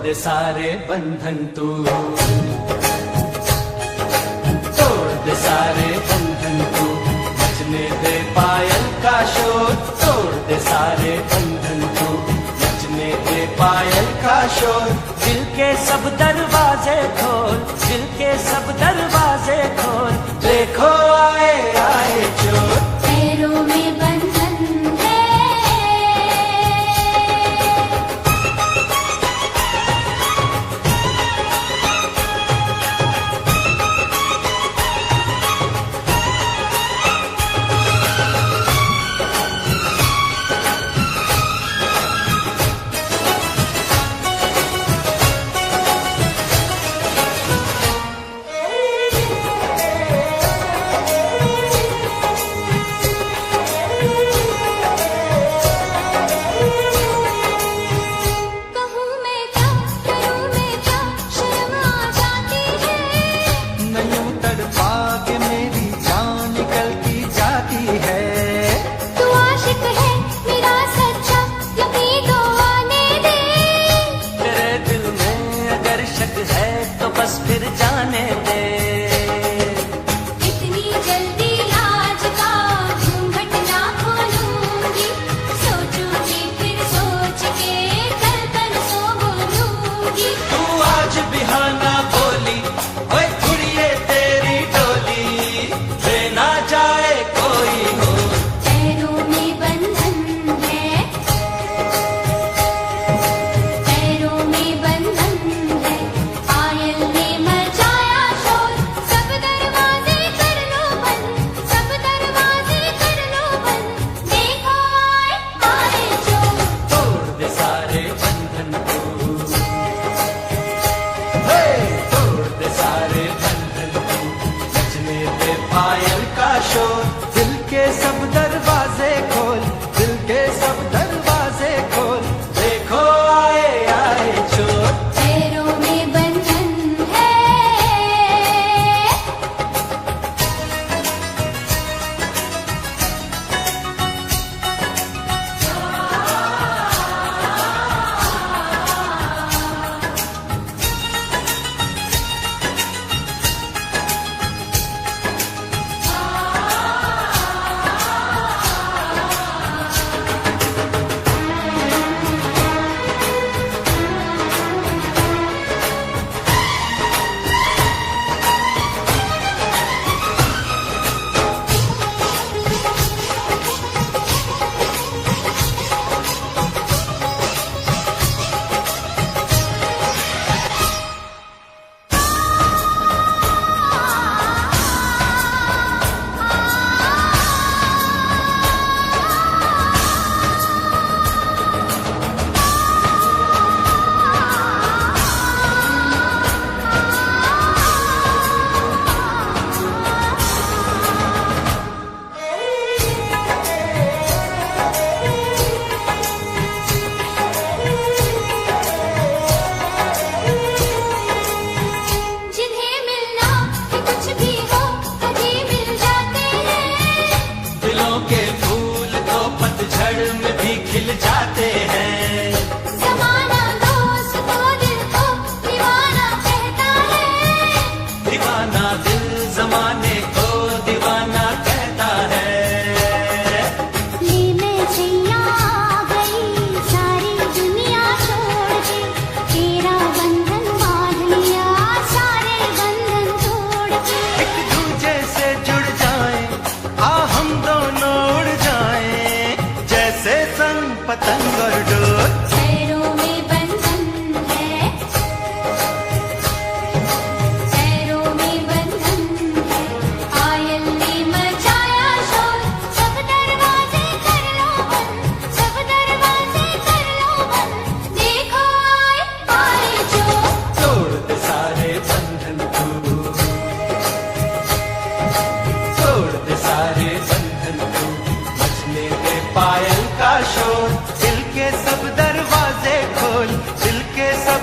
दे सारे बंधन तू, तोड़ दे सारे बंधन तू, नचने दे पायल का शोर, तोड़ दे सारे बंधन तू, नचने दे पायल का शोर। दिल के सब दरवाजे खोल, दिल के सब दरवाजे खोल, देखो आए आए चोर। पैरों में बंधन है, फिर जाने दे। इतनी जल्दी लाज का घूंघट ना खोलूंगी, सोचूंगी फिर सोच के कल कल सो बोलूंगी। तू आज बिहाना बोली, ओए कुड़िए तेरी डोली, लेना जाए कोई हो। पैरों में बंधन है, पैरों में बंधन है, पायल ने मचाया शोर। सब दरवाजे कर लो बंद, सब दरवाजे कर लो बंद, देखो आए आए चोर। तोड़ दे सारे बंधन तू, हे तोड़ दे सारे बंधन तू, नचने दे पायल का शोर। दिल के सब दरवाजे खोल, दिल के सब दरवाजे खोल, देखो आए आए चोर। पैरों में बंधन है, जिन्हें मिलना है कुछ भी हो कभी मिल जाते हैं। दिलों के फूल तो पतझड़ में भी खिल जाते हैं। ज़माना दोस्त को दिल को दीवाना कहता है, दीवाना दिल जमाने को दीवाना कहता है। ले मैं सैया आ गई सारी दुनिया छोड़ के, तेरा बंधन बांध लिया सारे बंधन तोड़ के। एक दूजे से जुड़ जाए, आ हम दोनों उड़ जाए, जैसे संग पतंग और डोर। पैरों में बंधन है, पैरों में बंधन है, पायल ने मचाया शोर। सब दरवाजे कर लो बंद, सब दरवाजे कर लो बंद, देखो आए आए चोर। तोड़ दे सारे बंधन तू, तोड़ दे सारे बंधन तू, बजने दे पायल का शोर। दिल के सब दरवाजे खोल, दिल के सब